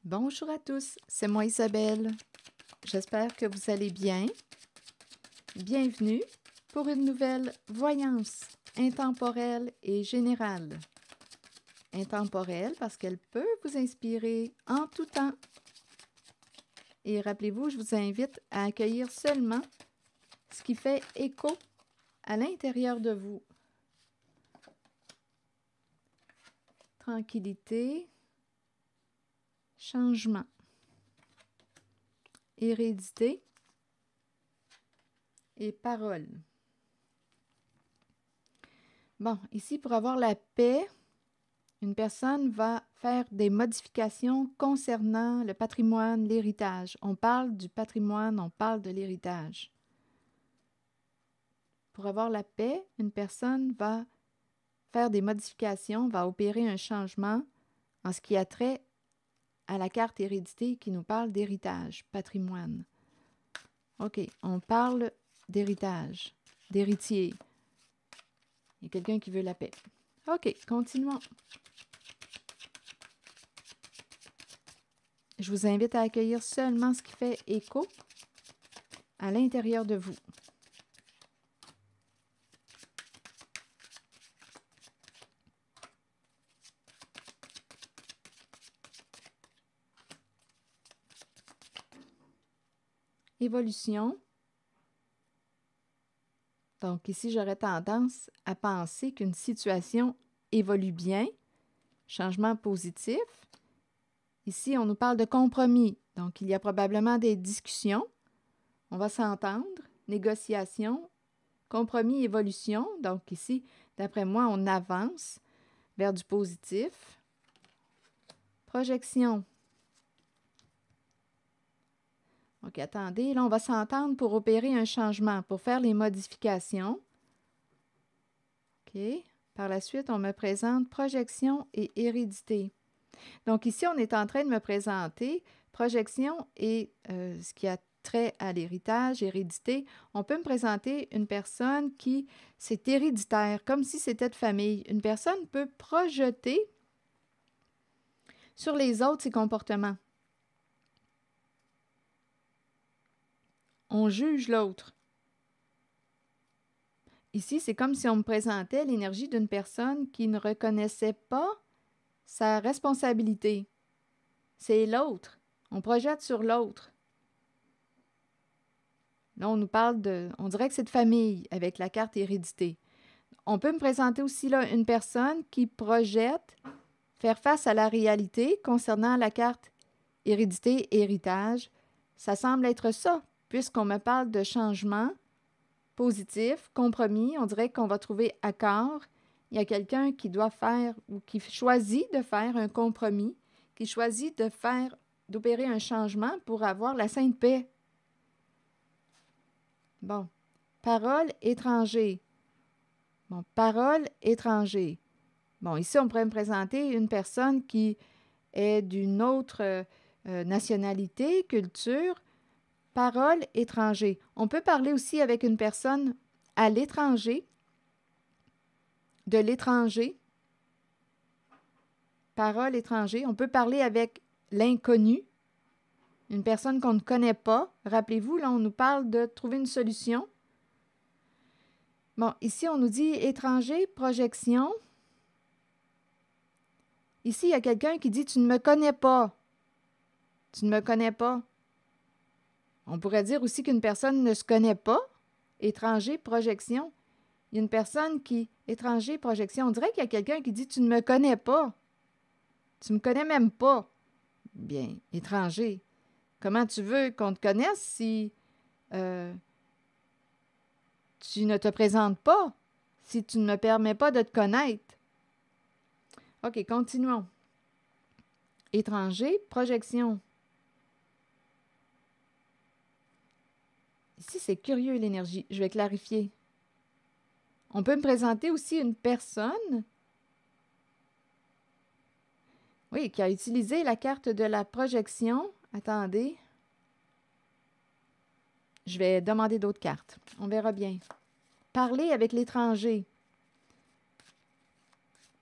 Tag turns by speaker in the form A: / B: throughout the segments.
A: Bonjour à tous, c'est moi Isabelle. J'espère que vous allez bien. Bienvenue pour une nouvelle voyance intemporelle et générale. Intemporelle parce qu'elle peut vous inspirer en tout temps. Et rappelez-vous, je vous invite à accueillir seulement ce qui fait écho à l'intérieur de vous. Tranquillité, changement, hérédité et parole. Bon, ici, pour avoir la paix, une personne va faire des modifications concernant le patrimoine, l'héritage. On parle du patrimoine, on parle de l'héritage. Pour avoir la paix, une personne va faire des modifications, va opérer un changement en ce qui a trait à la carte hérédité qui nous parle d'héritage, patrimoine. OK, on parle d'héritage, d'héritier. Il y a quelqu'un qui veut la paix. OK, continuons. Je vous invite à accueillir seulement ce qui fait écho à l'intérieur de vous. Évolution. Donc ici, j'aurais tendance à penser qu'une situation évolue bien, changement positif. Ici, on nous parle de compromis. Donc, il y a probablement des discussions. On va s'entendre, négociation, compromis, évolution. Donc ici, d'après moi, on avance vers du positif. Projection. OK, attendez, là, on va s'entendre pour opérer un changement, pour faire les modifications. OK. Par la suite, on me présente projection et hérédité. Donc ici, on est en train de me présenter projection et ce qui a trait à l'héritage, hérédité. On peut me présenter une personne qui, c'est héréditaire, comme si c'était de famille. Une personne peut projeter sur les autres ses comportements. On juge l'autre. Ici, c'est comme si on me présentait l'énergie d'une personne qui ne reconnaissait pas sa responsabilité. C'est l'autre. On projette sur l'autre. Là, on nous parle de... On dirait que c'est de famille avec la carte hérédité. On peut me présenter aussi là une personne qui projette faire face à la réalité concernant la carte hérédité, héritage. Ça semble être ça, puisqu'on me parle de changement positif, compromis. On dirait qu'on va trouver accord. Il y a quelqu'un qui doit faire ou qui choisit de faire un compromis, qui choisit de faire, d'opérer un changement pour avoir la sainte paix. Bon. Parole étranger. Bon, parole étranger. Bon, ici, on pourrait me présenter une personne qui est d'une autre nationalité, culture. Parole étranger. On peut parler aussi avec une personne à l'étranger, de l'étranger. Parole étranger. On peut parler avec l'inconnu, une personne qu'on ne connaît pas. Rappelez-vous, là, on nous parle de trouver une solution. Bon, ici, on nous dit étranger, projection. Ici, il y a quelqu'un qui dit « Tu ne me connais pas. Tu ne me connais pas. » On pourrait dire aussi qu'une personne ne se connaît pas. Étranger, projection. Il y a une personne qui, étranger, projection. On dirait qu'il y a quelqu'un qui dit « Tu ne me connais pas. Tu ne me connais même pas. » Bien, étranger. Comment tu veux qu'on te connaisse si tu ne te présentes pas, si tu ne me permets pas de te connaître? OK, continuons. Étranger, projection. Ici, c'est curieux l'énergie. Je vais clarifier. On peut me présenter aussi une personne, oui, qui a utilisé la carte de la projection. Attendez. Je vais demander d'autres cartes. On verra bien. Parler avec l'étranger.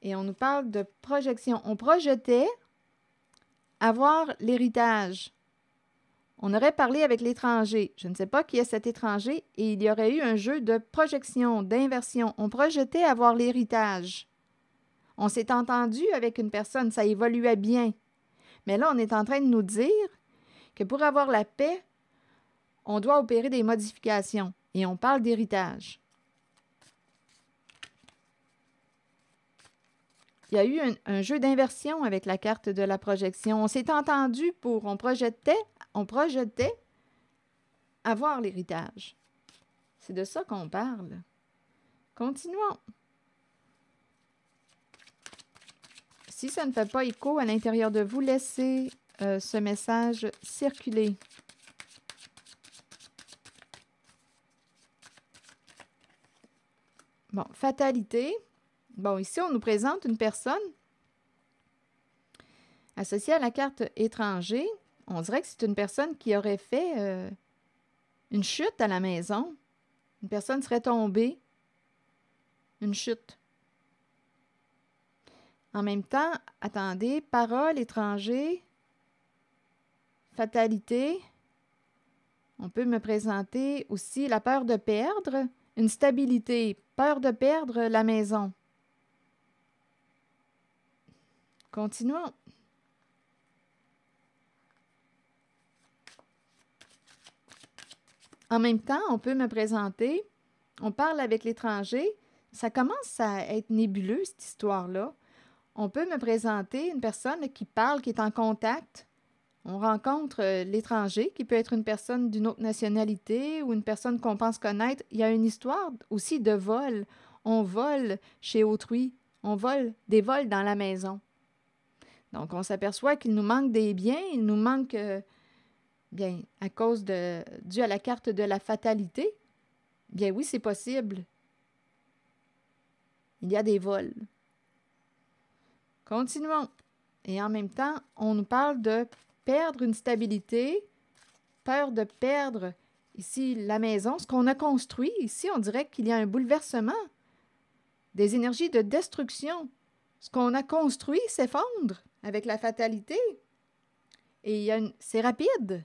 A: Et on nous parle de projection. On projetait avoir l'héritage. On aurait parlé avec l'étranger. Je ne sais pas qui est cet étranger et il y aurait eu un jeu de projection, d'inversion. On projetait avoir l'héritage. On s'est entendu avec une personne, ça évoluait bien. Mais là, on est en train de nous dire que pour avoir la paix, on doit opérer des modifications et on parle d'héritage. Il y a eu un jeu d'inversion avec la carte de la projection. On s'est entendu on projetait avoir l'héritage. C'est de ça qu'on parle. Continuons. Si ça ne fait pas écho à l'intérieur de vous, laissez ce message circuler. Bon, fatalité. Bon, ici, on nous présente une personne associée à la carte étranger. On dirait que c'est une personne qui aurait fait une chute à la maison. Une personne serait tombée. Une chute. En même temps, attendez, parole, étranger, fatalité. On peut me présenter aussi la peur de perdre, une stabilité, peur de perdre la maison. Continuons. En même temps, on peut me présenter, on parle avec l'étranger. Ça commence à être nébuleux, cette histoire-là. On peut me présenter une personne qui parle, qui est en contact. On rencontre l'étranger, qui peut être une personne d'une autre nationalité ou une personne qu'on pense connaître. Il y a une histoire aussi de vol. On vole chez autrui. On vole des vols dans la maison. Donc, on s'aperçoit qu'il nous manque des biens. Il nous manque, bien, à cause dû à la carte de la fatalité. Bien oui, c'est possible. Il y a des vols. Continuons. Et en même temps, on nous parle de perdre une stabilité, peur de perdre ici la maison, ce qu'on a construit. Ici, on dirait qu'il y a un bouleversement, des énergies de destruction. Ce qu'on a construit s'effondre avec la fatalité. Et c'est rapide.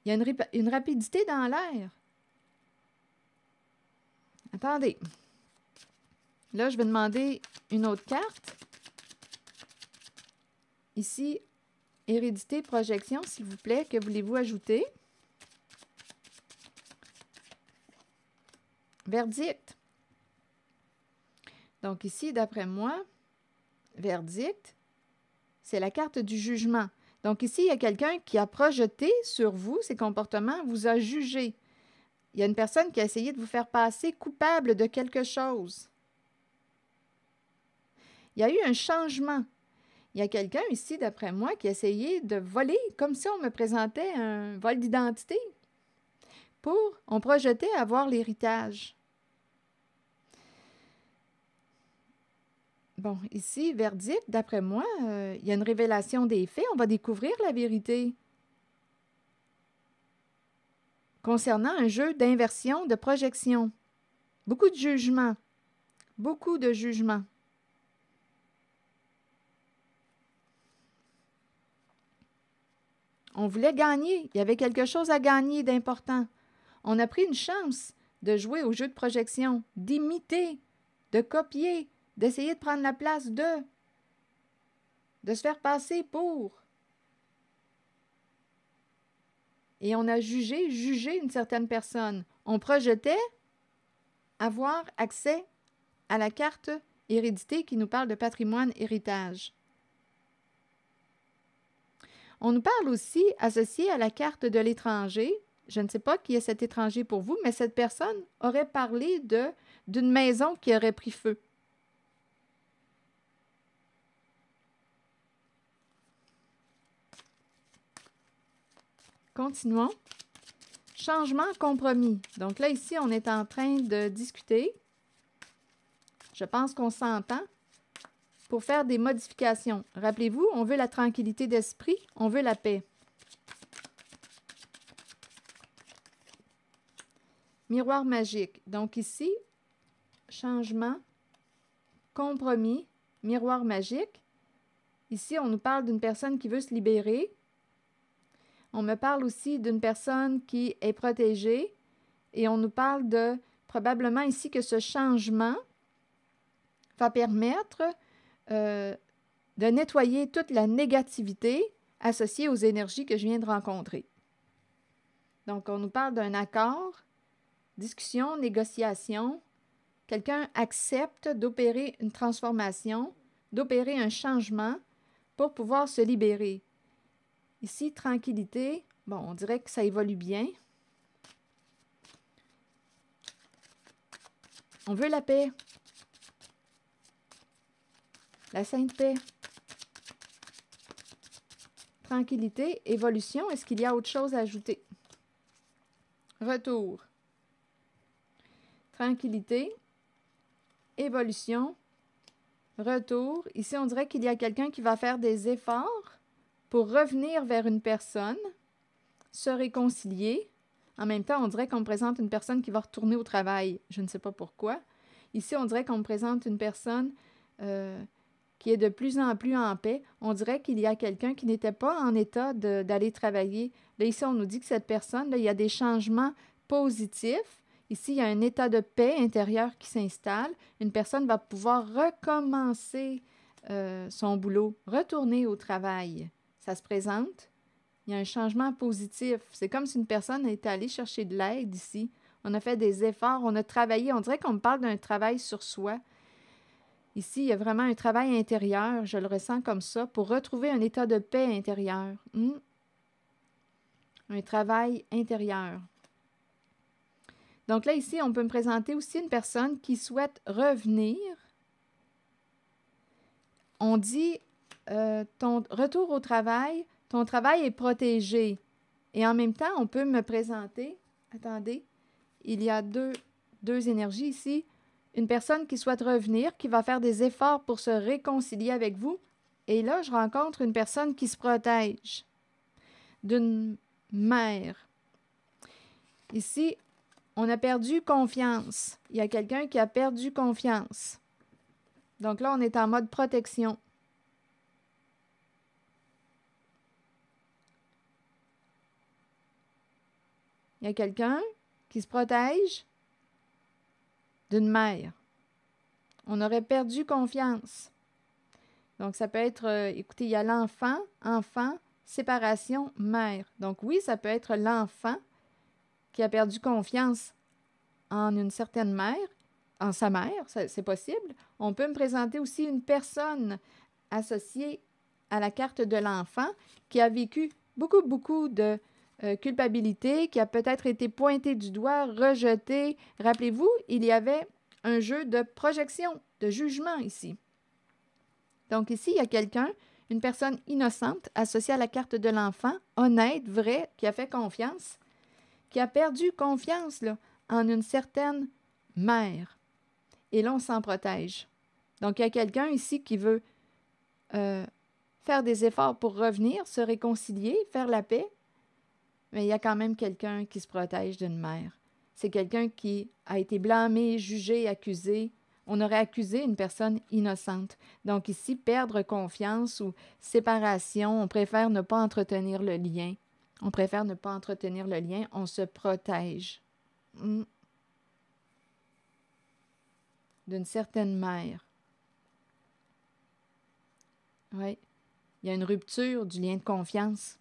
A: Il y a une rapidité dans l'air. Attendez. Là, je vais demander une autre carte. Ici, hérédité, projection, s'il vous plaît. Que voulez-vous ajouter? Verdict. Donc ici, d'après moi, verdict, c'est la carte du jugement. Donc ici, il y a quelqu'un qui a projeté sur vous ses comportements, vous a jugé. Il y a une personne qui a essayé de vous faire passer coupable de quelque chose. Il y a eu un changement. Il y a quelqu'un ici, d'après moi, qui a essayé de voler, comme si on me présentait un vol d'identité. On projetait avoir l'héritage. Bon, ici, verdict, d'après moi, il y a une révélation des faits. On va découvrir la vérité. Concernant un jeu d'inversion, de projection. Beaucoup de jugements. Beaucoup de jugements. On voulait gagner. Il y avait quelque chose à gagner d'important. On a pris une chance de jouer au jeu de projection, d'imiter, de copier, d'essayer de prendre la place de se faire passer pour. Et on a jugé une certaine personne. On projetait avoir accès à la carte hérédité qui nous parle de patrimoine, héritage. On nous parle aussi, associé à la carte de l'étranger, je ne sais pas qui est cet étranger pour vous, mais cette personne aurait parlé d'une maison qui aurait pris feu. Continuons. Changement compromis. Donc là, ici, on est en train de discuter. Je pense qu'on s'entend pour faire des modifications. Rappelez-vous, on veut la tranquillité d'esprit, on veut la paix. Miroir magique. Donc ici, changement, compromis, miroir magique. Ici, on nous parle d'une personne qui veut se libérer. On me parle aussi d'une personne qui est protégée. Et on nous parle de, probablement ici, que ce changement va permettre de nettoyer toute la négativité associée aux énergies que je viens de rencontrer. Donc, on nous parle d'un accord, discussion, négociation. Quelqu'un accepte d'opérer une transformation, d'opérer un changement pour pouvoir se libérer. Ici, tranquillité. Bon, on dirait que ça évolue bien. On veut la paix. La sainte paix. Tranquillité, évolution. Est-ce qu'il y a autre chose à ajouter? Retour. Tranquillité, évolution, retour. Ici, on dirait qu'il y a quelqu'un qui va faire des efforts pour revenir vers une personne, se réconcilier. En même temps, on dirait qu'on me présente une personne qui va retourner au travail. Je ne sais pas pourquoi. Ici, on dirait qu'on me présente une personne qui est de plus en plus en paix. On dirait qu'il y a quelqu'un qui n'était pas en état d'aller travailler. Là, ici, on nous dit que cette personne, là, il y a des changements positifs. Ici, il y a un état de paix intérieur qui s'installe. Une personne va pouvoir recommencer son boulot, retourner au travail. Ça se présente. Il y a un changement positif. C'est comme si une personne était allée chercher de l'aide ici. On a fait des efforts, on a travaillé. On dirait qu'on me parle d'un travail sur soi. Ici, il y a vraiment un travail intérieur, je le ressens comme ça, pour retrouver un état de paix intérieur. Un travail intérieur. Donc là, ici, on peut me présenter aussi une personne qui souhaite revenir. On dit, ton retour au travail, ton travail est protégé. Et en même temps, on peut me présenter, attendez, il y a deux énergies ici. Une personne qui souhaite revenir, qui va faire des efforts pour se réconcilier avec vous. Et là, je rencontre une personne qui se protège d'une mère. Ici, on a perdu confiance. Il y a quelqu'un qui a perdu confiance. Donc là, on est en mode protection. Il y a quelqu'un qui se protège d'une mère. On aurait perdu confiance. Donc, ça peut être, écoutez, il y a l'enfant, enfant, séparation, mère. Donc oui, ça peut être l'enfant qui a perdu confiance en une certaine mère, en sa mère, c'est possible. On peut me présenter aussi une personne associée à la carte de l'enfant qui a vécu beaucoup de culpabilité, qui a peut-être été pointé du doigt, rejeté. Rappelez-vous, il y avait un jeu de projection, de jugement ici. Donc ici, il y a quelqu'un, une personne innocente associée à la carte de l'enfant, honnête, vraie, qui a fait confiance, qui a perdu confiance là, en une certaine mère. Et là, on s'en protège. Donc, il y a quelqu'un ici qui veut faire des efforts pour revenir, se réconcilier, faire la paix, mais il y a quand même quelqu'un qui se protège d'une mère. C'est quelqu'un qui a été blâmé, jugé, accusé. On aurait accusé une personne innocente. Donc ici, perdre confiance ou séparation, on préfère ne pas entretenir le lien. On préfère ne pas entretenir le lien, on se protège d'une certaine mère. Oui, il y a une rupture du lien de confiance.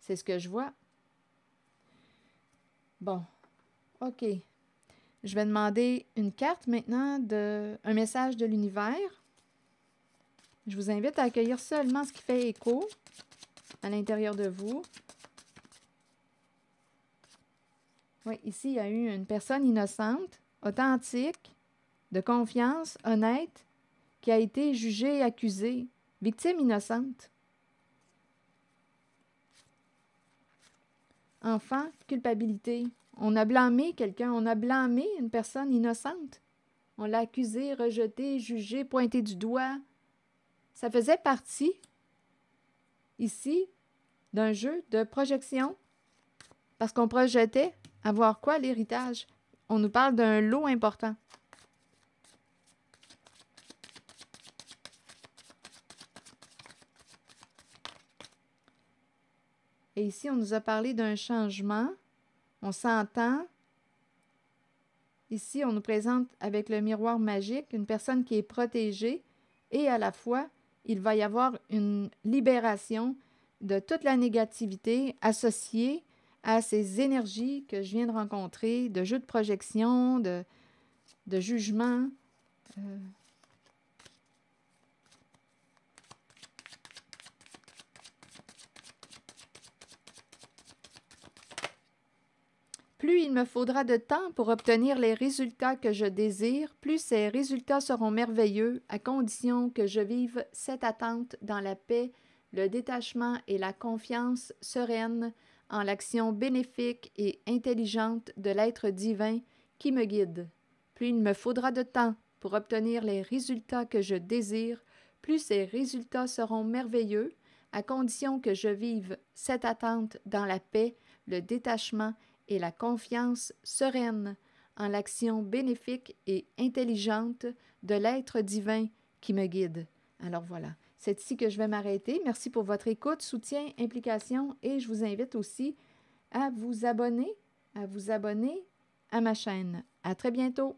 A: C'est ce que je vois. Bon, OK. Je vais demander une carte maintenant, un message de l'univers. Je vous invite à accueillir seulement ce qui fait écho à l'intérieur de vous. Oui, ici, il y a eu une personne innocente, authentique, de confiance, honnête, qui a été jugée, accusée, victime innocente. Enfant, culpabilité. On a blâmé quelqu'un, on a blâmé une personne innocente. On l'a accusé, rejeté, jugé, pointé du doigt. Ça faisait partie, ici, d'un jeu de projection. Parce qu'on projetait avoir quoi, l'héritage? On nous parle d'un lot important. Et ici, on nous a parlé d'un changement. On s'entend. Ici, on nous présente avec le miroir magique une personne qui est protégée et à la fois, il va y avoir une libération de toute la négativité associée à ces énergies que je viens de rencontrer, de jeu de projection, de jugement. Plus il me faudra de temps pour obtenir les résultats que je désire, plus ces résultats seront merveilleux, à condition que je vive cette attente dans la paix, le détachement et la confiance sereine en l'action bénéfique et intelligente de l'être divin qui me guide. Plus il me faudra de temps pour obtenir les résultats que je désire, plus ces résultats seront merveilleux, à condition que je vive cette attente dans la paix, le détachement et la confiance sereine en l'action bénéfique et intelligente de l'être divin qui me guide. Alors voilà, c'est ici que je vais m'arrêter. Merci pour votre écoute, soutien, implication et je vous invite aussi à vous abonner à ma chaîne. À très bientôt!